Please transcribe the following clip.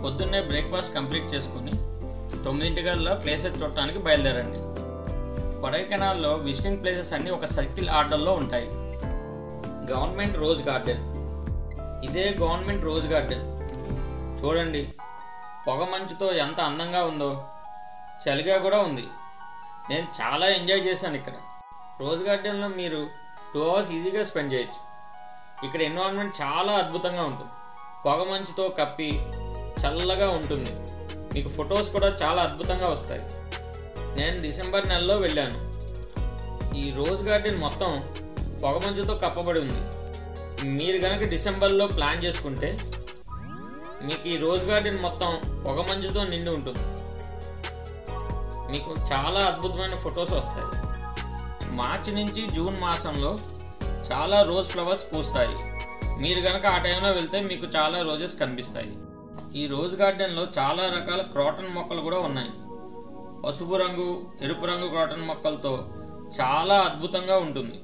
పొద్దున్నే breakfast complete చేసుకుని 9 places చూడటానికి బయలుదేరండి. కొడైకెనాల్లో విజిటింగ్ ప్లేసెస్ అన్నీ ఒక సర్కిల్ ఆర్డర్లో ఉంటాయి. Government rose garden. ఇదే గవర్నమెంట్ రోజ్ గార్డెన్. చూడండి, పొగ మంచుతో ఎంత అందంగా ఉందో. చలిగా కూడా ఉంది. నేను చాలా ఎంజాయ్ చేశాను ఇక్కడ. రోజ్ గార్డెన్లో మీరు 2 hours ఈజీగా స్పెండ్ చేయొచ్చు. ఇక్కడ ఎన్విరాన్మెంట్ చాలా అద్భుతంగా ఉంటుంది. పొగ మంచుతో కప్పి చల్లగా ఉంటుంది. మీకు ఫొటోస్ కూడా చాలా అద్భుతంగా వస్తాయి. నేను డిసెంబర్ నెలలో వెళ్ళాను. ఈ రోజ్ గార్డెన్ మొత్తం పొగమంచుతో కప్పబడి ఉంది. మీరు కనుక డిసెంబర్లో ప్లాన్ చేసుకుంటే మీకు ఈ రోజ్ గార్డెన్ మొత్తం పొగమంచుతో నిండి ఉంటుంది. మీకు చాలా అద్భుతమైన ఫొటోస్ వస్తాయి. మార్చి నుంచి జూన్ మాసంలో చాలా రోజ్ ఫ్లవర్స్ పూస్తాయి. మీరు కనుక ఆ టైంలో వెళ్తే మీకు చాలా రోజెస్ కనిపిస్తాయి. ఈ రోజ్ గార్డెన్లో చాలా రకాల క్రోటన్ మొక్కలు కూడా ఉన్నాయి. పసుపు రంగు, ఎరుపు రంగు క్రోటన్ మొక్కలతో చాలా అద్భుతంగా ఉంటుంది.